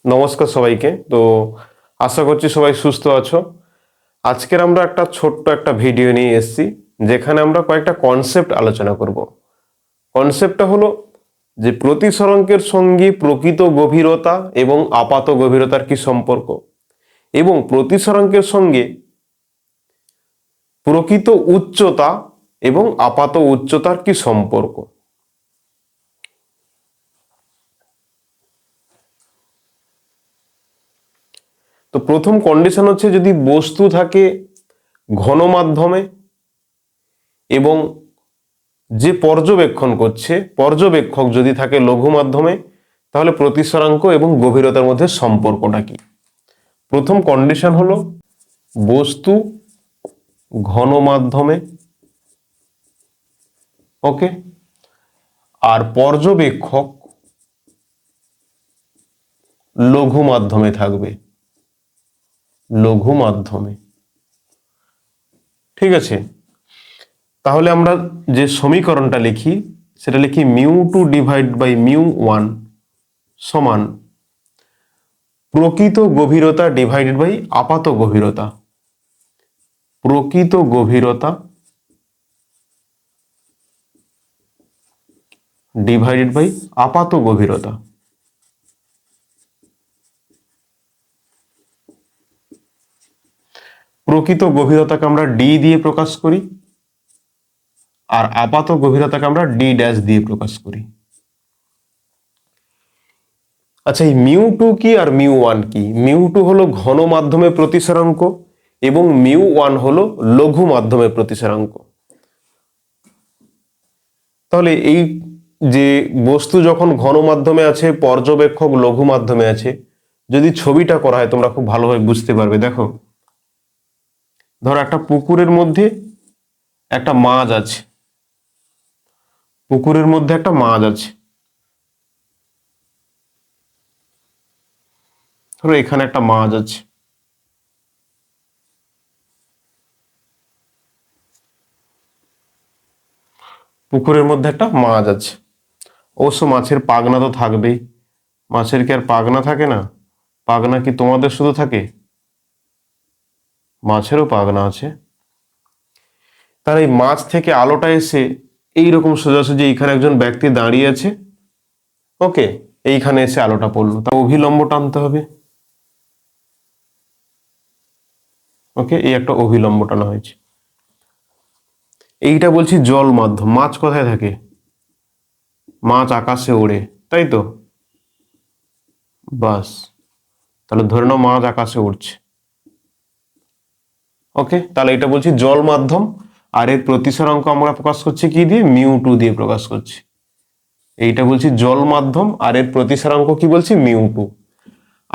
নমস্কার সবাইকে। তো আশা করছি সবাই সুস্থ আছো। আজকের আমরা একটা ছোট্ট একটা ভিডিও নিয়ে এসেছি, যেখানে আমরা কয়েকটা কনসেপ্ট আলোচনা করব। কনসেপ্টটা হলো যে প্রতিসরাঙ্কের সঙ্গে প্রকৃত গভীরতা এবং আপাত গভীরতার কি সম্পর্ক, এবং প্রতিসরাঙ্কের সঙ্গে প্রকৃত উচ্চতা এবং আপাত উচ্চতার কি সম্পর্ক। তো প্রথম কন্ডিশন হচ্ছে, যদি বস্তু থাকে ঘন মাধ্যমে এবং যে পর্যবেক্ষণ করছে পর্যবেক্ষক যদি থাকে লঘু মাধ্যমে, তাহলে প্রতিসরাঙ্ক এবং গভীরতার মধ্যে সম্পর্কটা কি। প্রথম কন্ডিশন হলো বস্তু ঘন মাধ্যমে, ওকে, আর পর্যবেক্ষক লঘু মাধ্যমে থাকবে, লঘু মাধ্যমে। ঠিক আছে, তাহলে আমরা যে সমীকরণটা লিখি সেটা লিখি μ2 ডিভাইড বাই μ1 সমান প্রকৃত গভীরতা ডিভাইডেড বাই আপাত গভীরতা। প্রকৃত গভীরতা ডিভাইডেড বাই আপাত গভীরতা। প্রকৃত গভীরতাকে আমরা ডি দিয়ে প্রকাশ করি, আর আপাত গভীরতাকে আমরা ডি ড্যাশ দিয়ে প্রকাশ করি। আচ্ছা, এই μ2 কি আর μ1 কি? μ2 হলো ঘন মাধ্যমে প্রতিসরাঙ্ক এবং μ1 হলো লঘু মাধ্যমে প্রতিসরাঙ্ক। তাহলে এই যে বস্তু যখন ঘন মাধ্যমে আছে, পর্যবেক্ষক লঘু মাধ্যমে আছে, যদি ছবিটা করা হয় তোমরা খুব ভালোভাবে বুঝতে পারবে। দেখো, ধরো একটা পুকুরের মধ্যে একটা মাছ আছে, পুকুরের মধ্যে একটা মাছ আছে। ধরো এখানে একটা মাছ আছে, পুকুরের মধ্যে একটা মাছ আছে। অবশ্য মাছের পাগনা তো থাকবেই। মাছের কি আর পাগনা থাকে না? পাগনা কি তোমাদের শুধু থাকে? মাছেরও পাগনা আছে। তার এই মাছ থেকে আলোটা এসে এইরকম সোজাসুজি এইখানে একজন ব্যক্তি দাঁড়িয়ে আছে, ওকে, এইখানে এসে আলোটা পড়লো, তা অভিলম্ব টানতে হবে। ওকে, এই একটা অভিলম্ব টানা হয়েছে। এইটা বলছি জল মাধ্যম। মাছ কোথায় থাকে? মাছ আকাশে ওড়ে, তাই তো? বাস, তাহলে ধরে নাও মাছ আকাশে উড়ছে। ওকে, তাহলে এটা বলছি জল মাধ্যম, আর এর প্রতিসরাঙ্ক আমরা প্রকাশ করছি কি দিয়ে? μ2 দিয়ে প্রকাশ করছি। এইটা বলছি জল মাধ্যম, আর এর প্রতিসরাঙ্ক কি বলছি? μ2।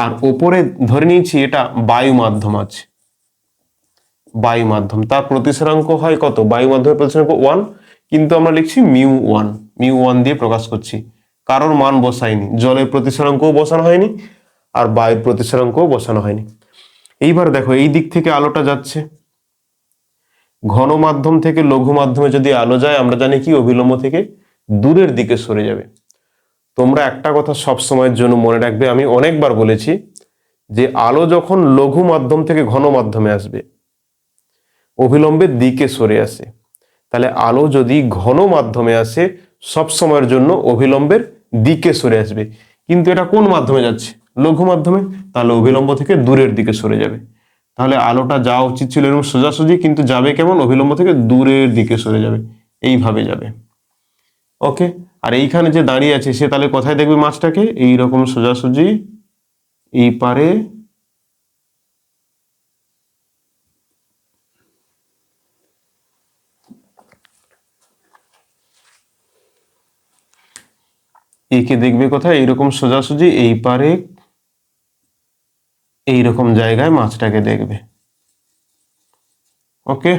আর ওপরে ধরে নিয়েছি এটা বায়ু মাধ্যম আছে, বায়ু মাধ্যম, তার প্রতিসরাঙ্ক হয় কত? বায়ু মাধ্যমের প্রতিসরাঙ্ক 1, কিন্তু আমরা লিখছি μ1, μ1 দিয়ে প্রকাশ করছি। কারোর মান বসাইনি, জলের প্রতিসরাঙ্কও বসানো হয়নি আর বায়ুর প্রতিসরাঙ্কও বসানো হয়নি। এইবার দেখো, এই দিক থেকে আলোটা যাচ্ছে, ঘন মাধ্যম থেকে লঘু মাধ্যমে যদি আলো যায়, আমরা জানি কি অভিলম্ব থেকে দূরের দিকে সরে যাবে। তোমরা একটা কথা সব সময়ের জন্য মনে রাখবে, আমি অনেকবার বলেছি যে আলো যখন লঘু মাধ্যম থেকে ঘন মাধ্যমে আসবে, অভিলম্বের দিকে সরে আসে। তাহলে আলো যদি ঘন মাধ্যমে আসে, সব সময়ের জন্য অভিলম্বের দিকে সরে আসবে। কিন্তু এটা কোন মাধ্যমে যাচ্ছে? লঘু মাধ্যমে, তাহলে অভিলম্ব থেকে দূরের দিকে সরে যাবে। তাহলে আলোটা যাওয়া উচিত ছিল এরকম সোজাসুজি, কিন্তু যাবে কেমন? অভিলম্ব থেকে দূরের দিকে সরে যাবে, এইভাবে যাবে। ওকে, আর এইখানে যে দাঁড়িয়ে আছে সে তাহলে কোথায় দেখবে মাছটাকে? এইরকম সোজাসুজি এই পারে একে দেখবে কোথায়? এইরকম সোজাসুজি এই পারে এইরকম জায়গায় মাছটাকে দেখবে। ওকে,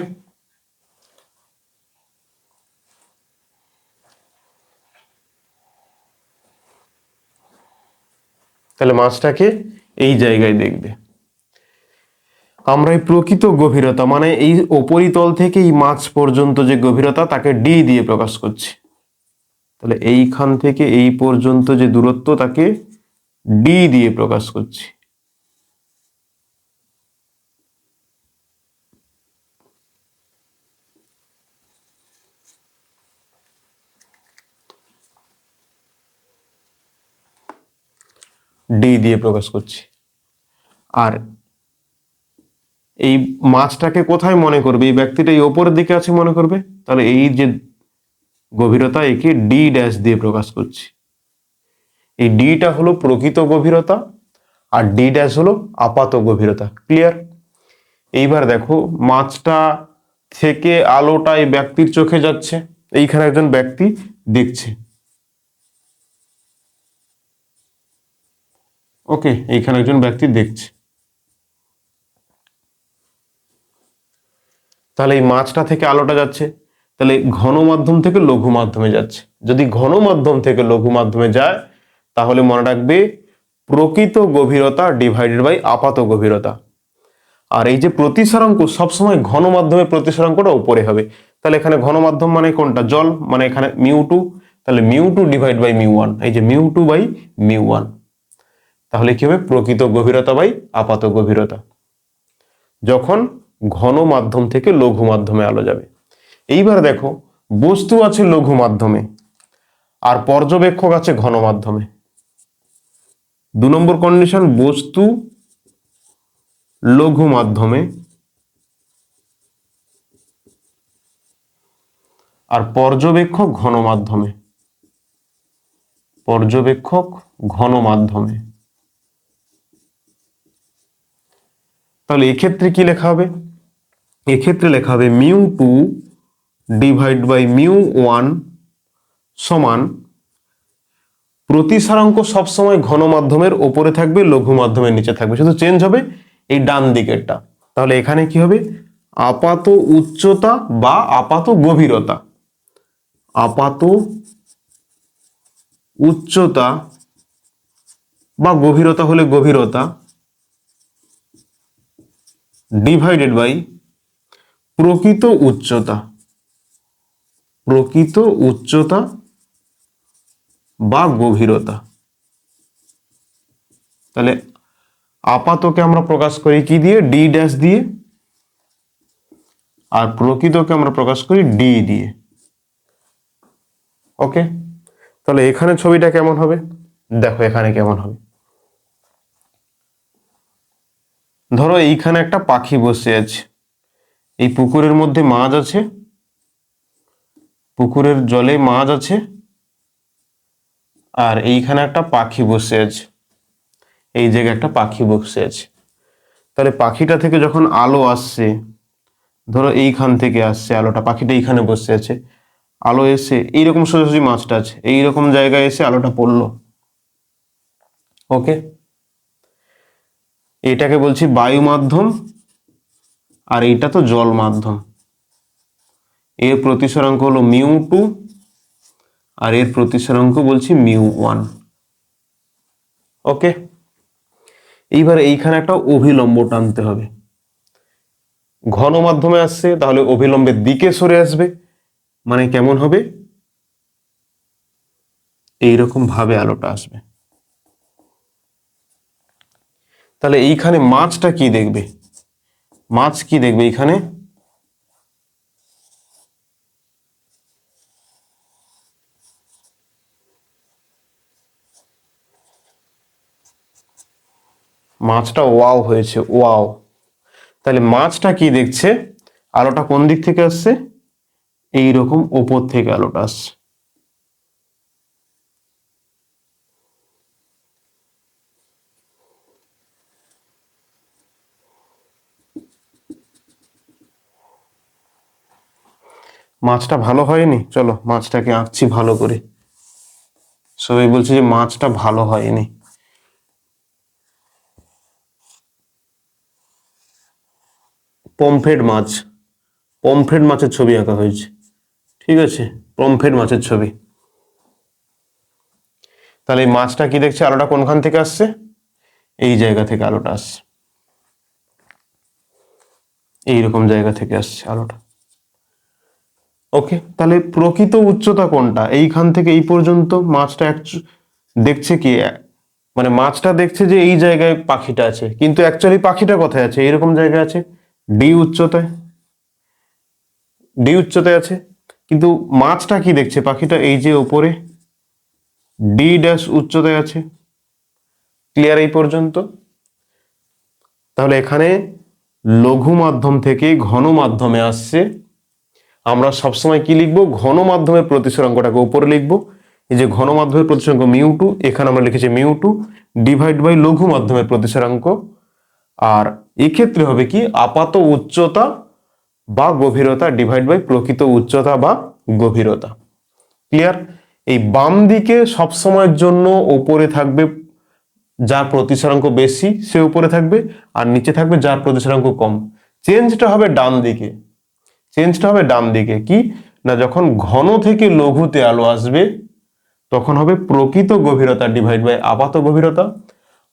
তাহলে মাছটাকে এই জায়গায় দেখবে। আমরা এই প্রকৃত গভীরতা মানে এই উপরিতল থেকে এই মাছ পর্যন্ত যে গভীরতা, তাকে ডি দিয়ে প্রকাশ করছি। তাহলে এইখান থেকে এই পর্যন্ত যে দূরত্ব, তাকে ডি দিয়ে প্রকাশ করছি। ডি দিয়ে প্রকাশ করছি। আর এই মাছটাকে কোথায় মনে করবে? এই ব্যক্তিটা এই ওপরের দিকে আছে মনে করবে, তাহলে এই যে গভীরতা একে ডি ড্যাশ দিয়ে প্রকাশ করছি। এই ডিটা হলো প্রকৃত গভীরতা আর ডি ড্যাশ হলো আপাত গভীরতা। ক্লিয়ার? এইবার দেখো মাছটা থেকে আলোটা এই ব্যক্তির চোখে যাচ্ছে, এইখানে একজন ব্যক্তি দেখছে। ওকে, এইখানে একজন ব্যক্তি দেখছে। তাহলে এই মাছটা থেকে আলোটা যাচ্ছে, তাহলে ঘন মাধ্যম থেকে লঘু মাধ্যমে যাচ্ছে। যদি ঘন মাধ্যম থেকে লঘু মাধ্যমে যায় তাহলে মনে রাখবে প্রকৃত গভীরতা ডিভাইডেড বাই আপাত গভীরতা। আর এই যে প্রতিসরাঙ্ক সবসময় ঘন মাধ্যমে প্রতিসরাঙ্কটা উপরে হবে। তাহলে এখানে ঘন মাধ্যম মানে কোনটা? জল, মানে এখানে μ2, তাহলে μ2 ডিভাইড বাই μ1, এই যে μ2 বাই μ1। তাহলে কি হবে? প্রকৃত গভীরতা বাই আপাত গভীরতা, যখন ঘন মাধ্যম থেকে লঘু মাধ্যমে আলো যাবে। এইবার দেখো বস্তু আছে লঘু মাধ্যমে আর পর্যবেক্ষক আছে ঘন মাধ্যমে। 2 নম্বর কন্ডিশন, বস্তু লঘু মাধ্যমে আর পর্যবেক্ষক ঘন মাধ্যমে। পর্যবেক্ষক ঘন মাধ্যমে। তাহলে এক্ষেত্রে কি লেখা হবে? এক্ষেত্রে লেখা হবে μ2 ডিভাইড বাই μ1 সমান প্রতিসারাঙ্ক সবসময় ঘন মাধ্যমের ওপরে থাকবে, লঘু মাধ্যমের নিচে থাকবে, শুধু চেঞ্জ হবে এই ডান দিকেরটা। তাহলে এখানে কি হবে? আপাত উচ্চতা বা আপাত গভীরতা। আপাত উচ্চতা বা গভীরতা হলে গভীরতা ডিভাইডেড বাই প্রকৃত উচ্চতা। প্রকৃত উচ্চতা বা গভীরতা। তাহলে আপাতকে আমরা প্রকাশ করি কি দিয়ে? ডি ড্যাশ দিয়ে। আর প্রকৃতকে আমরা প্রকাশ করি ডি দিয়ে। ওকে, তাহলে এখানে ছবিটা কেমন হবে? দেখো এখানে কেমন হবে। ধরো এইখানে একটা পাখি বসে আছে, এই পুকুরের মধ্যে মাছ আছে, পুকুরের জলে মাছ আছে, আর এইখানে একটা পাখি বসে আছে, এই জায়গায় একটা পাখি বসে আছে। তাহলে পাখিটা থেকে যখন আলো আসছে, ধরো এইখান থেকে আসছে আলোটা, পাখিটা এইখানে বসে আছে, আলো এসে এইরকম সোজাসুজি মাছটা আছে, এইরকম জায়গায় এসে আলোটা পড়লো। ওকে, এটাকে বলছি বায়ু মাধ্যম আর এইটা তো জল মাধ্যম। এর প্রতিসরাঙ্ক হলো μ2 আর এর প্রতিসরাঙ্ক বলছি μ1। ওকে, এইবার এইখানে একটা অভিলম্ব টানতে হবে। ঘন মাধ্যমে আসছে তাহলে অভিলম্বের দিকে সরে আসবে, মানে কেমন হবে? এইরকম ভাবে আলোটা আসবে। তাহলে এইখানে মাছটা কি দেখবে? মাছ কি দেখবে এইখানে? মাছটা ওয়াও হয়েছে, ওয়াও। তাহলে মাছটা কি দেখছে? আলোটা কোন দিক থেকে আসছে? এইরকম ওপর থেকে আলোটা আসছে। মাছটা ভালো হয়নি? চলো মাছটাকে আঁকছি ভালো করে। সবাই বলছে যে মাছটা ভালো হয়নি। পমফ্রেট মাছ, পমফ্রেট মাছের ছবি আঁকা হয়েছে। ঠিক আছে, পমফ্রেট মাছের ছবি। তাহলে এই মাছটা কি দেখছে? আলোটা কোনখান থেকে আসছে? এই জায়গা থেকে আলোটা আসছে, এইরকম জায়গা থেকে আসছে আলোটা। ওকে, তাহলে প্রকৃত উচ্চতা কোনটা? এইখান থেকে এই পর্যন্ত মাছটা দেখছে কি, মানে মাছটা দেখছে যে এই জায়গায় পাখিটা আছে, কিন্তু অ্যাকচুয়ালি পাখিটা কোথায় আছে, এরকম জায়গায় আছে, ডি উচ্চতায়, ডি উচ্চতায় আছে। কিন্তু মাছটা কি দেখছে, পাখিটা এই যে উপরে ডি ড্যাশ উচ্চতায় আছে। ক্লিয়ার এই পর্যন্ত? তাহলে এখানে লঘু মাধ্যম থেকে ঘন মাধ্যমে আসছে, আমরা সবসময় কি লিখবো, ঘন মাধ্যমের প্রতিসরাঙ্কটাকে উপরে লিখবো। এই যে ঘন মাধ্যমের প্রতিসরাঙ্ক মিউ টু, এখানে আমরা লিখেছি মিউ টু ডিভাইড বাই লঘু মাধ্যমের প্রতিসরাঙ্ক। আর এক্ষেত্রে হবে কি, আপাত উচ্চতা বা গভীরতা ডিভাইড বাই প্রকৃত উচ্চতা বা গভীরতা। ক্লিয়ার? এই বাম দিকে সবসময়ের জন্য উপরে থাকবে যার প্রতিসরাঙ্ক বেশি সে উপরে থাকবে, আর নিচে থাকবে যার প্রতিসরাঙ্ক কম। চেঞ্জটা হবে ডান দিকে, চেঞ্জটা হবে ডান দিকে। কি না, যখন ঘন থেকে লঘুতে আলো আসবে তখন হবে প্রকৃত গভীরতা ডিভাইড বাই আপাত গভীরতা,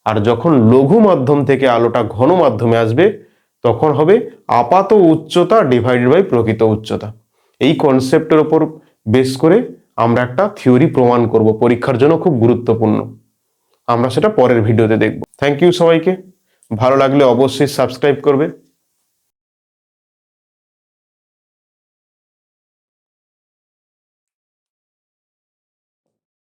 আর যখন লঘু মাধ্যম থেকে আলোটা ঘন মাধ্যমে আসবে তখন হবে আপাত উচ্চতা ডিভাইড বাই প্রকৃত উচ্চতা। এই কনসেপ্টের উপর বেস করে আমরা একটা থিওরি প্রমাণ করব, পরীক্ষার জন্য খুব গুরুত্বপূর্ণ। আমরা সেটা পরের ভিডিওতে দেখব। থ্যাংক ইউ সবাইকে। ভালো লাগলে অবশ্যই সাবস্ক্রাইব করবে।